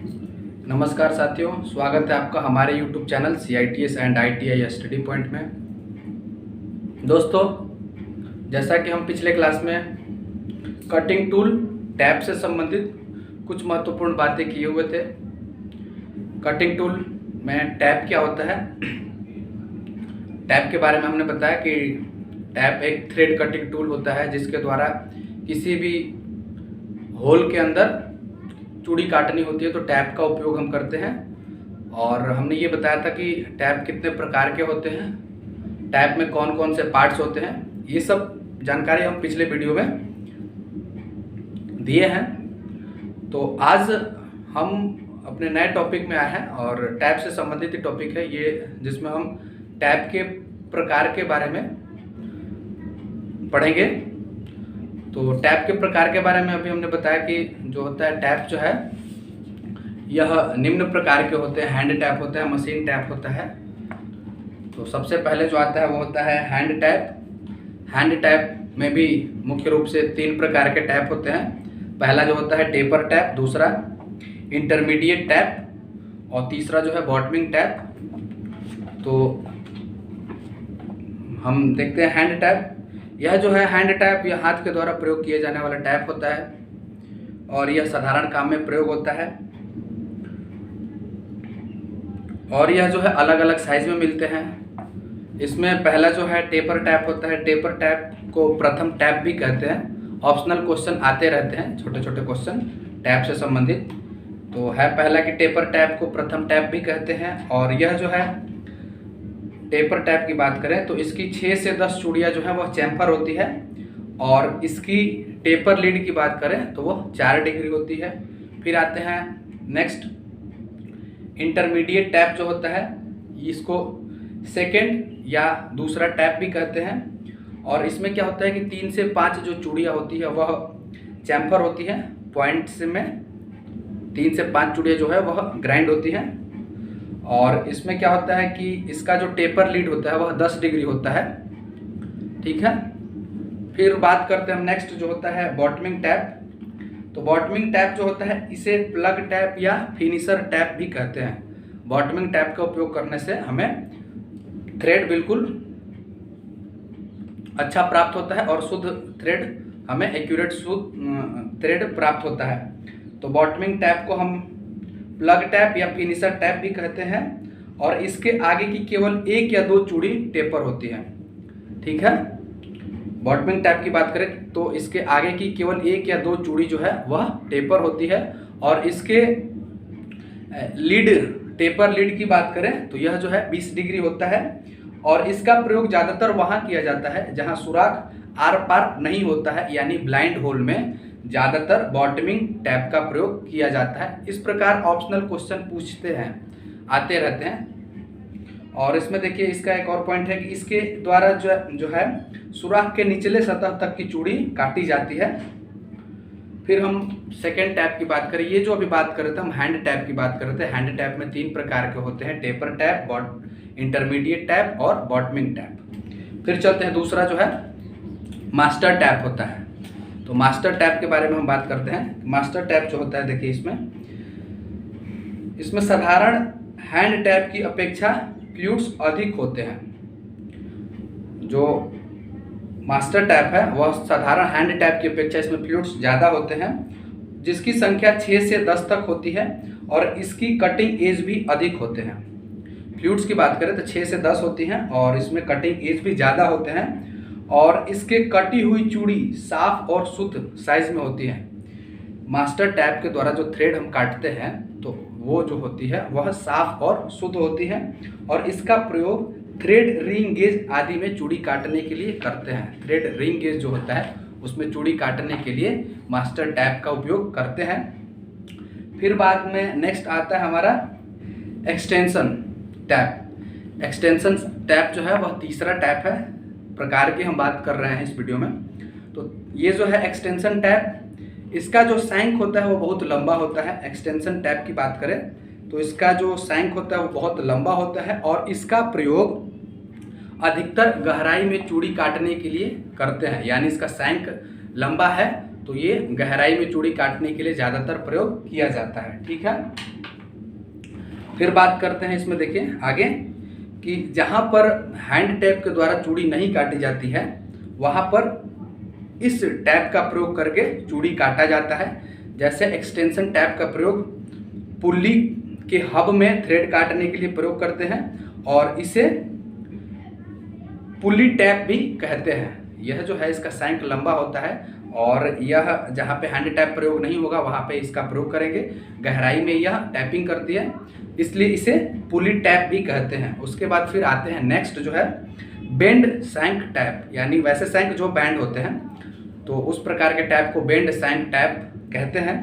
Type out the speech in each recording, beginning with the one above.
नमस्कार साथियों, स्वागत है आपका हमारे YouTube channel CITS and ITI study point में। दोस्तों, जैसा कि हम पिछले क्लास में कटिंग टूल टैब से संबंधित कुछ महत्वपूर्ण बातें किए हुए थे। कटिंग टूल में टैब क्या होता है, टैब के बारे में हमने बताया कि टैब एक थ्रेड कटिंग टूल होता है जिसके द्वारा किसी भी होल के अंदर चूड़ी काटनी होती है तो टैब का उपयोग हम करते हैं। और हमने ये बताया था कि टैब कितने प्रकार के होते हैं, टैब में कौन कौन से पार्ट्स होते हैं, ये सब जानकारी हम पिछले वीडियो में दिए हैं। तो आज हम अपने नए टॉपिक में आए हैं और टैब से संबंधित टॉपिक है ये, जिसमें हम टैब के प्रकार के बारे में पढ़ेंगे। तो टैब के प्रकार के बारे में अभी हमने बताया कि जो होता है टैब जो है यह निम्न प्रकार के होते हैं। हैंड टैप होता है, मशीन टैप होता है। तो सबसे पहले जो आता है वो होता है हैंड टैप। हैंड टैप में भी मुख्य रूप से 3 प्रकार के टैप होते हैं। पहला जो होता है टेपर टैप, दूसरा इंटरमीडिएट टैप और तीसरा जो है बॉटमिंग टैप। तो हम देखते हैं हैंड टैप। यह जो है हैंड टैप, यह हाथ के द्वारा प्रयोग किए जाने वाला टैप होता है और यह साधारण काम में प्रयोग होता है। और यह जो है अलग अलग साइज में मिलते हैं। इसमें पहला जो है टेपर टैप होता है। टेपर टैप को प्रथम टैप भी कहते हैं। ऑप्शनल क्वेश्चन आते रहते हैं, छोटे छोटे क्वेश्चन टैप से संबंधित। तो है पहला कि टेपर टैप को प्रथम टैप भी कहते हैं। और यह जो है टेपर टैप की बात करें तो इसकी 6 से 10 चूड़ियाँ जो है वह चैम्फर होती है। और इसकी टेपर लीड की बात करें तो वह 4 डिग्री होती है। फिर आते हैं नेक्स्ट इंटरमीडिएट टैप जो होता है, इसको सेकंड या दूसरा टैप भी कहते हैं। और इसमें क्या होता है कि 3 से 5 जो चूड़ियाँ होती है वह चैम्फर होती है। पॉइंट्स में 3 से 5 चूड़ियाँ जो है वह ग्राइंड होती हैं। और इसमें क्या होता है कि इसका जो टेपर लीड होता है वह 10 डिग्री होता है। ठीक है। फिर बात करते हैं हम नेक्स्ट जो होता है बॉटमिंग टैप। तो बॉटमिंग टैप जो होता है इसे प्लग टैप या फिनिशर टैप भी कहते हैं। बॉटमिंग टैप का उपयोग करने से हमें थ्रेड बिल्कुल अच्छा प्राप्त होता है और शुद्ध थ्रेड, हमें एक्यूरेट शुद्ध थ्रेड प्राप्त होता है। तो बॉटमिंग टैप को हम प्लग टैप या फिनिशर टैप भी कहते हैं। और इसके आगे की केवल 1 या 2 चूड़ी टेपर होती है। ठीक है। बॉटमिंग टैप की बात करें तो इसके आगे की केवल 1 या 2 चूड़ी जो है वह टेपर होती है। और इसके लीड, टेपर लीड की बात करें तो यह जो है 20 डिग्री होता है। और इसका प्रयोग ज़्यादातर वहाँ किया जाता है जहाँ सुराख आर पार नहीं होता है, यानी ब्लाइंड होल में ज़्यादातर बॉटमिंग टैप का प्रयोग किया जाता है। इस प्रकार ऑप्शनल क्वेश्चन पूछते हैं, आते रहते हैं। और इसमें देखिए इसका एक और पॉइंट है कि इसके द्वारा जो है सुराख के निचले सतह तक की चूड़ी काटी जाती है। फिर हम सेकेंड टैप की बात करें। ये जो अभी बात कर रहे थे हम हैंड टैप की बात कर रहे थे। हैंड टैप में 3 प्रकार के होते हैं, टेपर टैप, इंटरमीडिएट टैप और बॉटमिंग टैप। फिर चलते हैं दूसरा जो है मास्टर टैप होता है। तो मास्टर टैप के बारे में हम बात करते हैं। मास्टर टैप जो होता है देखिए इसमें साधारण हैंड टैप की अपेक्षा फ्लूइड्स अधिक होते हैं। जो मास्टर टैप है वह साधारण हैंड टैप की अपेक्षा इसमें फ्लूइड्स ज़्यादा होते हैं, जिसकी संख्या 6 से 10 तक होती है। और इसकी कटिंग एज भी अधिक होते हैं। फ्लूइड्स की बात करें तो 6 से 10 होती हैं और इसमें कटिंग एज भी ज़्यादा होते हैं। और इसके कटी हुई चूड़ी साफ और शुद्ध साइज में होती है। मास्टर टैप के द्वारा जो थ्रेड हम काटते हैं तो वो जो होती है वह साफ और शुद्ध होती है। और इसका प्रयोग थ्रेड, रिंग गेज आदि में चूड़ी काटने के लिए करते हैं। थ्रेड, रिंग गेज जो होता है उसमें चूड़ी काटने के लिए मास्टर टैप का उपयोग करते हैं। फिर बाद में नेक्स्ट आता है हमारा एक्सटेंशन टैप। एक्सटेंशन टैप जो है वह तीसरा टैप है, प्रकार की हम बात कर रहे हैं इस वीडियो में। तो ये जो है एक्सटेंशन टैप, इसका जो सैंक होता है वो बहुत लंबा होता है। एक्सटेंशन टैप की बात करें तो इसका जो सैंक होता है वो बहुत लंबा होता है और इसका प्रयोग अधिकतर गहराई में चूड़ी काटने के लिए करते हैं। यानी इसका सैंक लंबा है तो ये गहराई में चूड़ी काटने के लिए ज़्यादातर प्रयोग किया जाता है। ठीक है। फिर बात करते हैं इसमें, देखिए आगे कि जहाँ पर हैंड टैप के द्वारा चूड़ी नहीं काटी जाती है वहाँ पर इस टैप का प्रयोग करके चूड़ी काटा जाता है। जैसे एक्सटेंशन टैप का प्रयोग पुल्ली के हब में थ्रेड काटने के लिए प्रयोग करते हैं और इसे पुल्ली टैप भी कहते हैं। यह जो है इसका सैंक लंबा होता है और यह जहाँ पे हैंड टैप प्रयोग नहीं होगा वहाँ पे इसका प्रयोग करेंगे। गहराई में यह टैपिंग करती है इसलिए इसे पुली टैप भी कहते हैं। उसके बाद फिर आते हैं नेक्स्ट जो है बेंड सैंक टैप, यानी वैसे सैंक जो बैंड होते हैं तो उस प्रकार के टैप को बेंड सैंक टैप कहते हैं।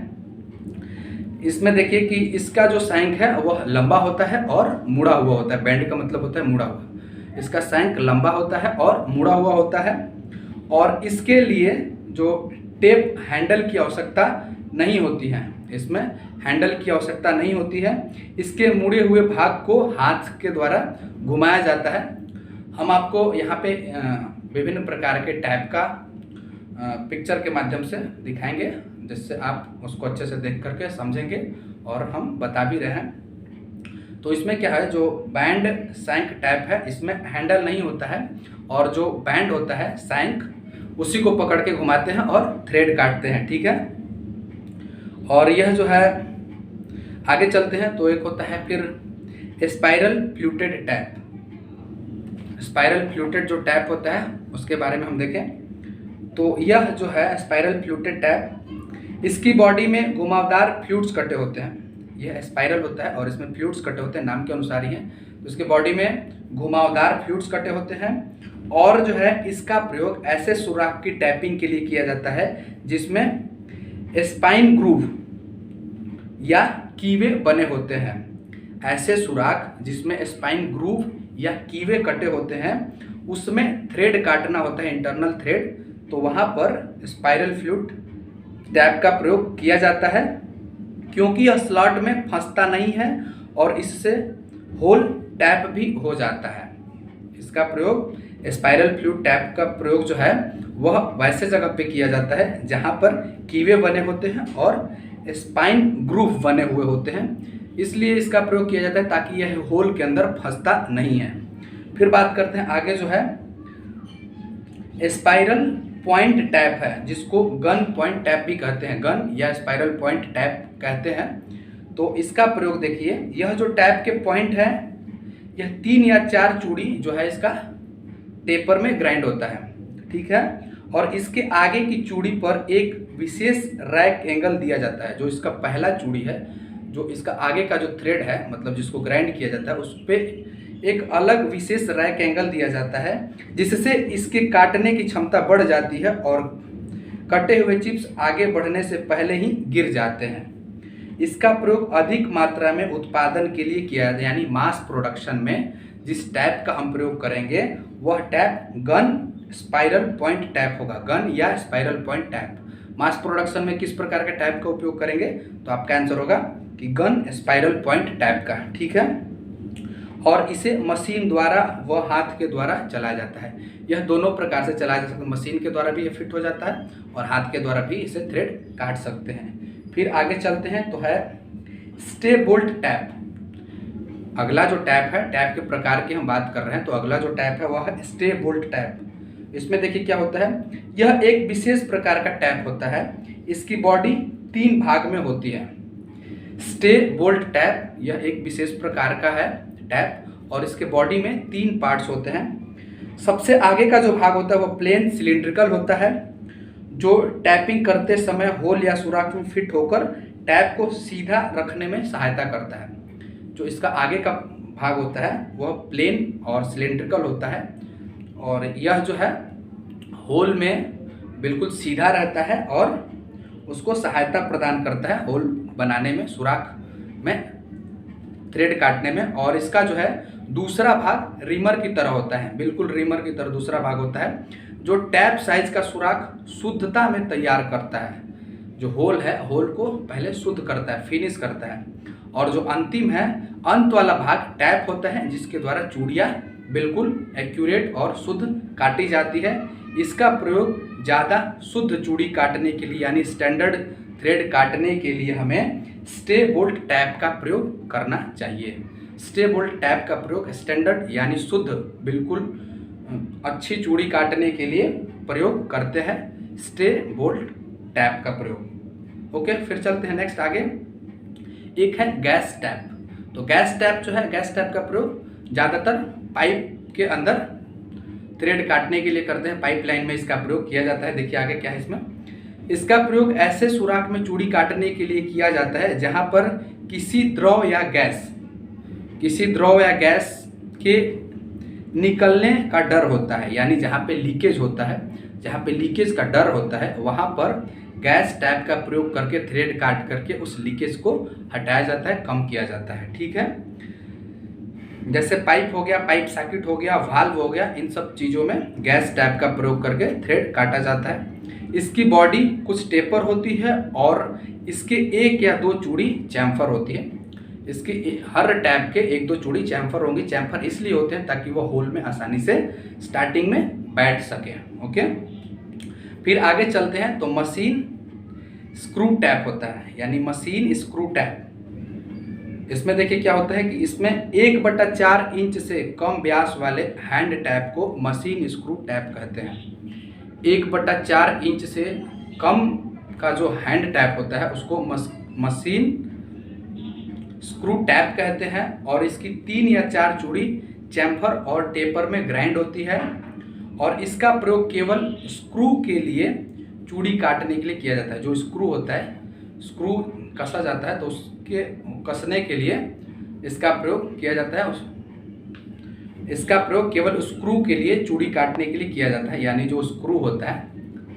इसमें देखिए कि इसका जो सैंक है वह लंबा होता है और मुड़ा हुआ होता है। बेंड का मतलब होता है मुड़ा हुआ। इसका सैंक लंबा होता है और मुड़ा हुआ होता है और इसके लिए जो टेप हैंडल की आवश्यकता नहीं होती है, इसमें हैंडल की आवश्यकता नहीं होती है। इसके मुड़े हुए भाग को हाथ के द्वारा घुमाया जाता है। हम आपको यहाँ पे विभिन्न प्रकार के टैप का पिक्चर के माध्यम से दिखाएंगे जिससे आप उसको अच्छे से देख करके समझेंगे और हम बता भी रहे हैं। तो इसमें क्या है, जो बैंड सैंक टैप है इसमें हैंडल नहीं होता है और जो बैंड होता है सैंक उसी को पकड़ के घुमाते हैं और थ्रेड काटते हैं, ठीक है। और यह जो है आगे चलते हैं तो एक होता है फिर spiral fluted tap. Spiral fluted जो टैप होता है उसके बारे में हम देखें तो यह जो है स्पाइरल फ्लूटेड टैप, इसकी बॉडी में घुमावदार फ्लूट्स कटे होते हैं। यह स्पाइरल होता है और इसमें फ्लूट्स कटे होते हैं, नाम के अनुसार ही हैं। तो इसके बॉडी में घुमावदार फ्लूट्स कटे होते हैं और जो है इसका प्रयोग ऐसे सुराख की टैपिंग के लिए किया जाता है जिसमें स्पाइन ग्रूव या कीवे बने होते हैं। ऐसे सुराख जिसमें स्पाइन ग्रूव या कीवे कटे होते हैं उसमें थ्रेड काटना होता है, इंटरनल थ्रेड। तो वहाँ पर स्पाइरल फ्लूट टैप का प्रयोग किया जाता है क्योंकि यह स्लॉट में फंसता नहीं है और इससे होल टैप भी हो जाता है। इसका प्रयोग स्पाइरल फ्लूट टैप का प्रयोग जो है वह वैसे जगह पे किया जाता है जहाँ पर कीवे बने होते हैं और स्पाइन ग्रूव बने हुए होते हैं, इसलिए इसका प्रयोग किया जाता है ताकि यह होल के अंदर फंसता नहीं है। फिर बात करते हैं आगे जो है स्पाइरल पॉइंट टैप है जिसको गन पॉइंट टैप भी कहते हैं, गन या स्पाइरल पॉइंट टैप कहते हैं। तो इसका प्रयोग देखिए, यह जो टैप के पॉइंट है यह 3 या 4 चूड़ी जो है इसका टेपर में ग्राइंड होता है, ठीक है। और इसके आगे की चूड़ी पर एक विशेष रैक एंगल दिया जाता है। जो इसका पहला चूड़ी है, जो इसका आगे का जो थ्रेड है मतलब जिसको ग्राइंड किया जाता है उस पर एक अलग विशेष रैक एंगल दिया जाता है जिससे इसके काटने की क्षमता बढ़ जाती है और कटे हुए चिप्स आगे बढ़ने से पहले ही गिर जाते हैं। इसका प्रयोग अधिक मात्रा में उत्पादन के लिए किया जाता है, यानी मास प्रोडक्शन में जिस टैप का हम प्रयोग करेंगे वह tap gun spiral point tap होगा, गन या spiral point tap. Mass production में किस प्रकार के टैप का उपयोग करेंगे तो आपका आंसर होगा कि गन स्पाइरल पॉइंट टैप का, ठीक है। और इसे मशीन द्वारा व हाथ के द्वारा चलाया जाता है। यह दोनों प्रकार से चलाया जा सकता है, मशीन के द्वारा भी ये फिट हो जाता है और हाथ के द्वारा भी इसे थ्रेड काट सकते हैं। फिर आगे चलते हैं तो है स्टे बोल्ट टैप। अगला जो टैप है, टैप के प्रकार की हम बात कर रहे हैं तो अगला जो टैप है वह है स्टे बोल्ट टैप। इसमें देखिए क्या होता है, यह एक विशेष प्रकार का टैप होता है। इसकी बॉडी 3 भाग में होती है। स्टे बोल्ट टैप यह एक विशेष प्रकार का है टैप और इसके बॉडी में 3 पार्ट्स होते हैं। सबसे आगे का जो भाग होता है वह प्लेन सिलिंड्रिकल होता है जो टैपिंग करते समय होल या सुराख में फिट होकर टैप को सीधा रखने में सहायता करता है। जो इसका आगे का भाग होता है वह प्लेन और सिलिंड्रिकल होता है और यह जो है होल में बिल्कुल सीधा रहता है और उसको सहायता प्रदान करता है होल बनाने में, सुराख में थ्रेड काटने में। और इसका जो है दूसरा भाग रिमर की तरह होता है, बिल्कुल रिमर की तरह दूसरा भाग होता है जो टैप साइज का सुराख शुद्धता में तैयार करता है। जो होल है, होल को पहले शुद्ध करता है, फिनिश करता है। और जो अंतिम है, अंत वाला भाग टैप होता है जिसके द्वारा चूड़ियाँ बिल्कुल एक्यूरेट और शुद्ध काटी जाती है। इसका प्रयोग ज़्यादा शुद्ध चूड़ी काटने के लिए यानी स्टैंडर्ड थ्रेड काटने के लिए हमें स्टे बोल्ट टैप का प्रयोग करना चाहिए। स्टे बोल्ट टैप का प्रयोग स्टैंडर्ड यानी शुद्ध बिल्कुल अच्छी चूड़ी काटने के लिए प्रयोग करते हैं, स्टे बोल्ट टैप का प्रयोग। ओके, फिर चलते हैं नेक्स्ट आगे। एक है गैस टैप। तो गैस टैप जो है, गैस टैप का प्रयोग ज़्यादातर पाइप के अंदर थ्रेड काटने के लिए करते हैं, पाइपलाइन में इसका प्रयोग किया जाता है। देखिए आगे क्या है इसमें। इसका प्रयोग ऐसे सुराख में चूड़ी काटने के लिए किया जाता है जहां पर किसी द्रव या गैस के निकलने का डर होता है, यानी जहां पे लीकेज होता है, जहां पे लीकेज का डर होता है वहां पर गैस टैप का प्रयोग करके थ्रेड काट करके उस लीकेज को हटाया जाता है, कम किया जाता है। ठीक है, जैसे पाइप हो गया, पाइप सॉकेट हो गया, वाल्व हो गया, इन सब चीज़ों में गैस टैप का प्रयोग करके थ्रेड काटा जाता है। इसकी बॉडी कुछ टेपर होती है और इसके एक या दो चूड़ी चैम्फर होती है। इसकी हर टैप के एक दो चूड़ी चैम्फर होंगी। चैम्फर इसलिए होते हैं ताकि वो होल में आसानी से स्टार्टिंग में बैठ सके। ओके, फिर आगे चलते हैं। तो मशीन स्क्रू टैप होता है, यानी मशीन स्क्रू टैप। इसमें देखिए क्या होता है कि इसमें 1/4 इंच से कम व्यास वाले हैंड टैप को मशीन स्क्रू टैप कहते हैं। 1/4 इंच से कम का जो हैंड टैप होता है उसको मशीन स्क्रू टैप कहते हैं और इसकी 3 या 4 चूड़ी चैम्फर और टेपर में ग्राइंड होती है और इसका प्रयोग केवल स्क्रू के लिए चूड़ी काटने के लिए किया जाता है। जो स्क्रू होता है, स्क्रू कसा जाता है तो उसके कसने के लिए इसका प्रयोग किया जाता है। इसका प्रयोग केवल स्क्रू के लिए चूड़ी काटने के लिए किया जाता है, यानी जो स्क्रू होता है,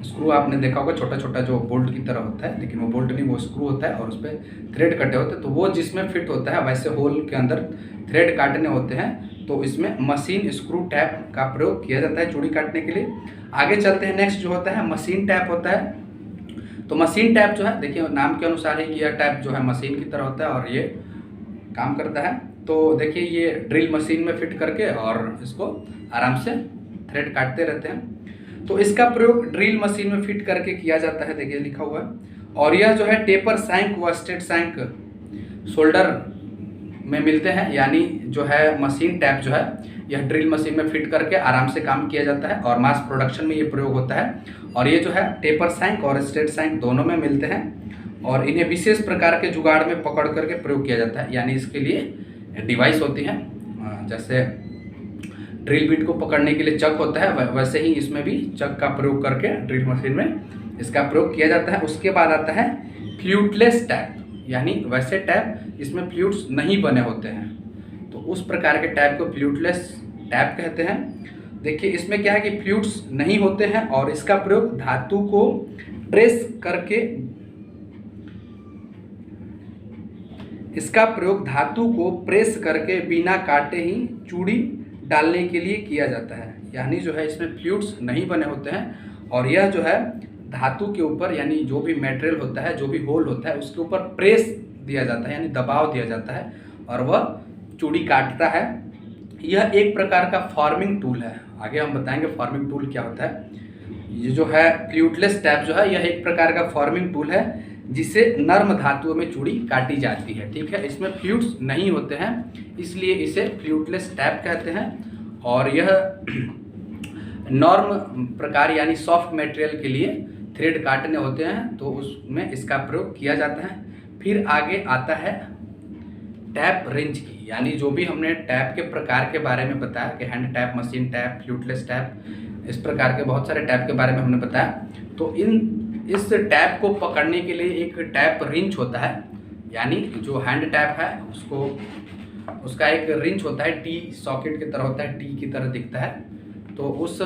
स्क्रू आपने देखा होगा छोटा छोटा जो बोल्ट की तरह होता है, लेकिन वो बोल्ट नहीं, वो स्क्रू होता है और उस पर थ्रेड कटे होते हैं। तो वो जिसमें फिट होता है वैसे होल के अंदर थ्रेड काटने होते हैं, तो इसमें मशीन स्क्रू टैप का प्रयोग किया जाता है चूड़ी काटने के लिए। आगे चलते हैं। नेक्स्ट जो होता है मशीन टैप होता है। तो मशीन टैप जो है, देखिए नाम के अनुसार ही यह टैप जो है मशीन की तरह होता है और ये काम करता है। तो देखिए ये ड्रिल मशीन में फिट करके और इसको आराम से थ्रेड काटते रहते हैं। तो इसका प्रयोग ड्रिल मशीन में फिट करके किया जाता है, देखिए लिखा हुआ है। और यह जो है टेपर सैंक व स्ट्रेट सैंक शोल्डर में मिलते हैं, यानी जो है मशीन टैप जो है यह ड्रिल मशीन में फिट करके आराम से काम किया जाता है और मास प्रोडक्शन में ये प्रयोग होता है। और ये जो है टेपर सैंक और स्ट्रेट सैंक दोनों में मिलते हैं और इन्हें विशेष प्रकार के जुगाड़ में पकड़ करके प्रयोग किया जाता है, यानी इसके लिए डिवाइस होती है। जैसे ड्रिल बीट को पकड़ने के लिए चक होता है, वैसे ही इसमें भी चक का प्रयोग करके ड्रिल मशीन में इसका प्रयोग किया जाता है। उसके बाद आता है फ्लूटलेस टैप, यानी वैसे टैप इसमें फ्लूट्स नहीं बने होते हैं, तो उस प्रकार के टैप को फ्लूटलेस टैप कहते हैं। देखिए इसमें क्या है कि फ्लूट्स नहीं होते हैं और इसका प्रयोग धातु को प्रेस करके, इसका प्रयोग धातु को प्रेस करके बिना काटे ही चूड़ी डालने के लिए किया जाता है, यानी जो है इसमें फ्लूट्स नहीं बने होते हैं और यह जो है धातु के ऊपर, यानी जो भी मटेरियल होता है, जो भी होल होता है उसके ऊपर प्रेस दिया जाता है, यानी दबाव दिया जाता है और वह चूड़ी काटता है। यह एक प्रकार का फॉर्मिंग टूल है। आगे हम बताएंगे फॉर्मिंग टूल क्या होता है। ये जो है फ्लूटलेस टैप जो है यह एक प्रकार का फॉर्मिंग टूल है जिसे नर्म धातुओं में चूड़ी काटी जाती है। ठीक है, इसमें फ्लूट्स नहीं होते हैं इसलिए इसे फ्लूटलेस टैप कहते हैं और यह नॉर्म प्रकार यानी सॉफ्ट मटेरियल के लिए थ्रेड काटने होते हैं, तो उसमें इसका प्रयोग किया जाता है। फिर आगे आता है टैप रेंज की, यानी जो भी हमने टैप के प्रकार के बारे में बताया कि hand tap, machine tap, fluteless tap, इस प्रकार के बहुत सारे टैप के बारे में हमने बताया। तो इस टैप को पकड़ने के लिए एक टैप रिंच होता है, यानी जो हैंड टैप है उसका एक रिंच होता है, टी सॉकेट की तरह होता है, टी की तरह दिखता है। तो उस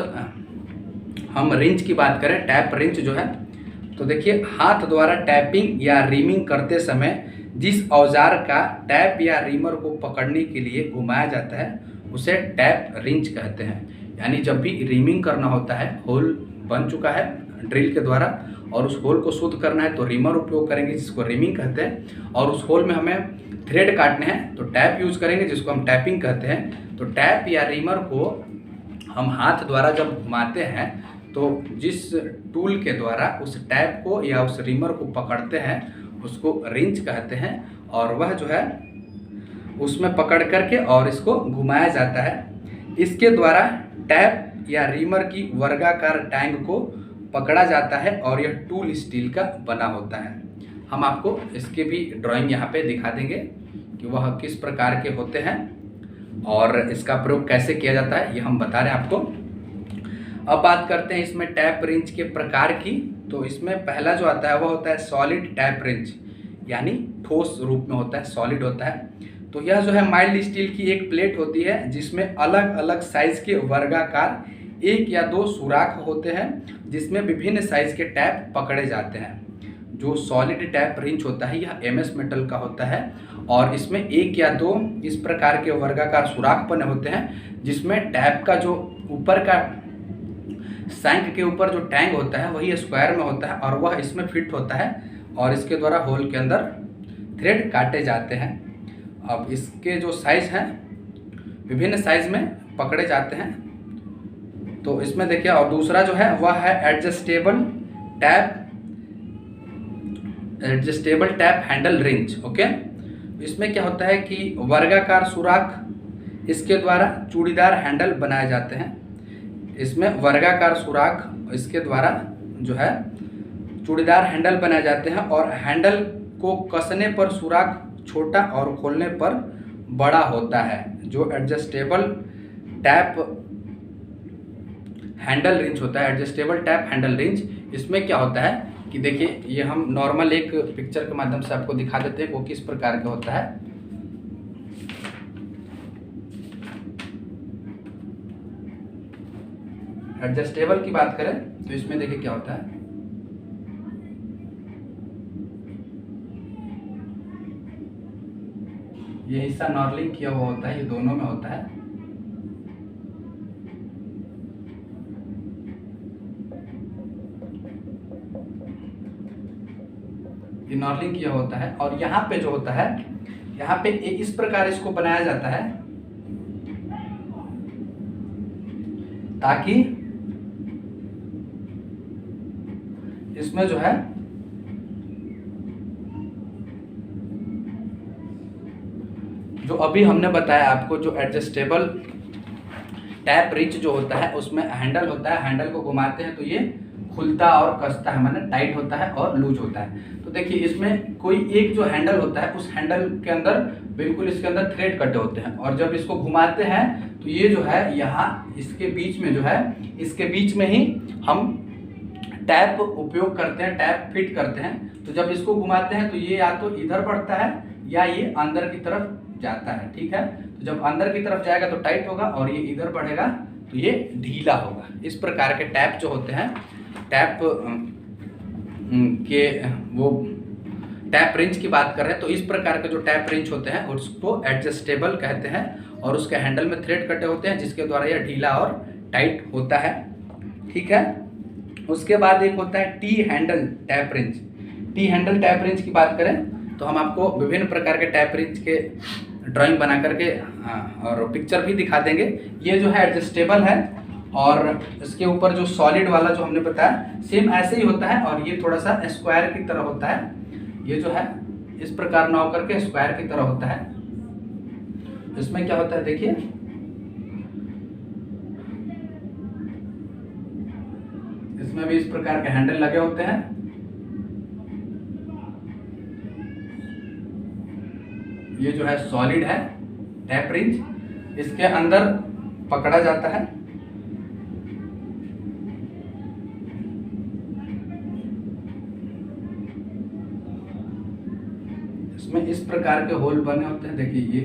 हम रिंच की बात करें, टैप रिंच जो है, तो देखिए हाथ द्वारा टैपिंग या रीमिंग करते समय जिस औजार का टैप या रीमर को पकड़ने के लिए घुमाया जाता है उसे टैप रिंच कहते हैं। यानी जब भी रीमिंग करना होता है, होल बन चुका है ड्रिल के द्वारा और उस होल को शुद्ध करना है तो रीमर उपयोग करेंगे जिसको रीमिंग कहते हैं, और उस होल में हमें थ्रेड काटने हैं तो टैप यूज करेंगे जिसको हम टैपिंग कहते हैं। तो टैप या रीमर को हम हाथ द्वारा जब घुमाते हैं तो जिस टूल के द्वारा उस टैप को या उस रिमर को पकड़ते हैं उसको रिंच कहते हैं, और वह जो है उसमें पकड़ करके और इसको घुमाया जाता है। इसके द्वारा टैप या रिमर की वर्गाकार टैंग को पकड़ा जाता है और यह टूल स्टील का बना होता है। हम आपको इसके भी ड्राइंग यहाँ पे दिखा देंगे कि वह किस प्रकार के होते हैं और इसका प्रयोग कैसे किया जाता है, ये हम बता रहे हैं आपको। अब बात करते हैं इसमें टैप रिंच के प्रकार की। तो इसमें पहला जो आता है वह होता है सॉलिड टैप रिंच, यानी ठोस रूप में होता है, सॉलिड होता है। तो यह जो है माइल्ड स्टील की एक प्लेट होती है जिसमें अलग अलग साइज के वर्गाकार 1 या 2 सुराख होते हैं जिसमें विभिन्न साइज के टैप पकड़े जाते हैं। जो सॉलिड टैप रिंच होता है यह एमएस मेटल का होता है और इसमें 1 या 2 इस प्रकार के वर्गाकार सुराख बने होते हैं जिसमें टैप का जो ऊपर का सैंक के ऊपर जो टैंग होता है वही स्क्वायर में होता है और वह इसमें फिट होता है और इसके द्वारा होल के अंदर थ्रेड काटे जाते हैं। अब इसके जो साइज हैं विभिन्न साइज में पकड़े जाते हैं। तो इसमें देखिए, और दूसरा जो है वह है adjustable tap handle wrench. Okay, इसमें क्या होता है कि वर्गाकार सुराख इसके द्वारा चूड़ीदार हैंडल बनाए जाते हैं। इसमें वर्गाकार सुराख इसके द्वारा जो है चूड़ीदार हैंडल बनाए जाते हैं और हैंडल को कसने पर सुराख छोटा और खोलने पर बड़ा होता है। जो एडजस्टेबल टैप हैंडल रिंच होता है, एडजस्टेबल टैप हैंडल रिंच, इसमें क्या होता है कि देखिए, ये हम नॉर्मल एक पिक्चर के माध्यम से आपको दिखा देते हैं वो किस प्रकार का होता है। एडजस्टेबल की बात करें तो इसमें देखिए क्या होता है, ये हिस्सा नॉर्लिंग किया हुआ होता है, ये दोनों में होता है। ये नॉर्लिंग किया होता है और यहाँ पे जो होता है, यहाँ पे इस प्रकार इसको बनाया जाता है ताकि इसमें जो है जो अभी हमने बताया आपको, जो एडजस्टेबल टैप रिंच जो होता है उसमें हैंडल होता है, हैंडल को घुमाते हैं तो ये खुलता और कसता है, माने टाइट होता है और लूज होता है। तो देखिए, इसमें कोई एक जो हैंडल होता है उस हैंडल के अंदर बिल्कुल इसके अंदर थ्रेड कटे होते हैं और जब इसको घुमाते हैं तो ये जो है यहाँ इसके बीच में जो है, इसके बीच में ही हम टैप उपयोग करते हैं, टैप फिट करते हैं। तो जब इसको घुमाते हैं तो ये या तो इधर बढ़ता है या ये अंदर की तरफ जाता है। ठीक है, तो जब अंदर की तरफ जाएगा तो टाइट होगा और ये इधर बढ़ेगा तो ये ढीला होगा। इस प्रकार के टैप जो होते हैं, टैप के वो टैप रिंच की बात कर रहे हैं, तो इस प्रकार के जो टैप रिंच होते हैं उसको एडजस्टेबल कहते हैं और उसके हैंडल में थ्रेड कटे होते हैं जिसके द्वारा यह ढीला और टाइट होता है। ठीक है, उसके बाद एक होता है T handle tap wrench. T handle tap wrench की बात करें तो हम आपको विभिन्न प्रकार के टैप रिंच के ड्राइंग बना करके और पिक्चर भी दिखा देंगे। ये जो है एडजस्टेबल है और इसके ऊपर जो सॉलिड वाला जो हमने बताया सेम ऐसे ही होता है और ये थोड़ा सा स्क्वायर की तरह होता है। ये जो है इस प्रकार ना होकर के स्क्वायर की तरह होता है। इसमें क्या होता है देखिए, इसमें भी इस प्रकार के हैंडल लगे होते हैं। ये जो है सॉलिड है टैप रिंच, इसके अंदर पकड़ा जाता है। इसमें इस प्रकार के होल बने होते हैं। देखिए, ये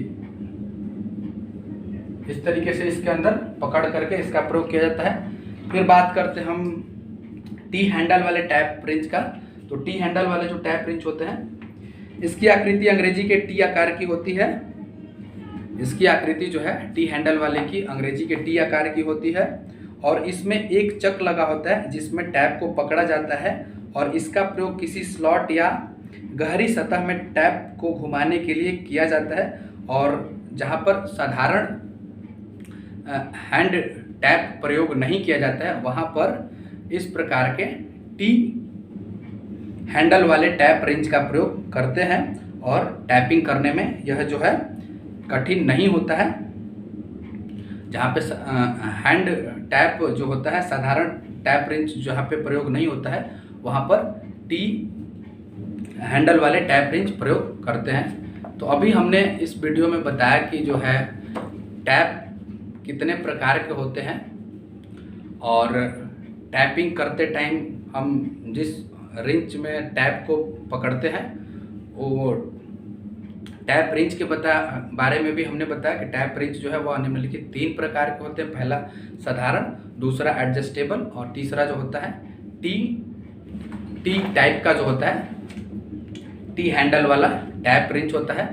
इस तरीके से इसके अंदर पकड़ करके इसका प्रयोग किया जाता है। फिर बात करते हैं हम टी हैंडल वाले टैप रिंच का। तो टी हैंडल वाले जो टैप रिंच होते हैं, इसकी आकृति अंग्रेजी के टी आकार की होती है। इसकी आकृति जो है टी हैंडल वाले की अंग्रेजी के टी आकार की होती है और इसमें एक चक लगा होता है जिसमें टैप को पकड़ा जाता है और इसका प्रयोग किसी स्लॉट या गहरी सतह में टैप को घुमाने के लिए किया जाता है। और जहाँ पर साधारण हैंड टैप प्रयोग नहीं किया जाता है वहाँ पर इस प्रकार के टी हैंडल वाले टैप रिंच का प्रयोग करते हैं और टैपिंग करने में यह जो है कठिन नहीं होता है। जहाँ पे हैंड टैप जो होता है, साधारण टैप रिंच जहाँ पे प्रयोग नहीं होता है, वहाँ पर टी हैंडल वाले टैप रिंच प्रयोग करते हैं। तो अभी हमने इस वीडियो में बताया कि जो है टैप कितने प्रकार के होते हैं और टैपिंग करते टाइम हम जिस रिंच में टैप को पकड़ते हैं वो टैप रिंच के बारे में भी हमने बताया कि टैप रिंच जो है वह निम्नलिखित 3 प्रकार के होते हैं। पहला साधारण, दूसरा एडजस्टेबल और तीसरा जो होता है टी टाइप का जो होता है, टी हैंडल वाला टैप रिंच होता है।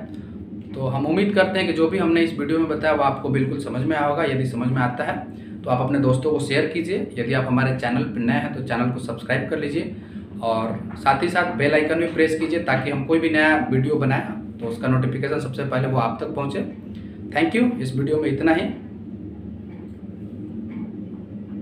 तो हम उम्मीद करते हैं कि जो भी हमने इस वीडियो में बताया वो आपको बिल्कुल समझ में आया होगा। यदि समझ में आता है तो आप अपने दोस्तों को शेयर कीजिए। यदि आप हमारे चैनल पर नए हैं तो चैनल को सब्सक्राइब कर लीजिए और साथ ही साथ बेल आइकन भी प्रेस कीजिए ताकि हम कोई भी नया वीडियो बनाएं तो उसका नोटिफिकेशन सबसे पहले वो आप तक पहुंचे। Thank you. इस वीडियो में इतना ही।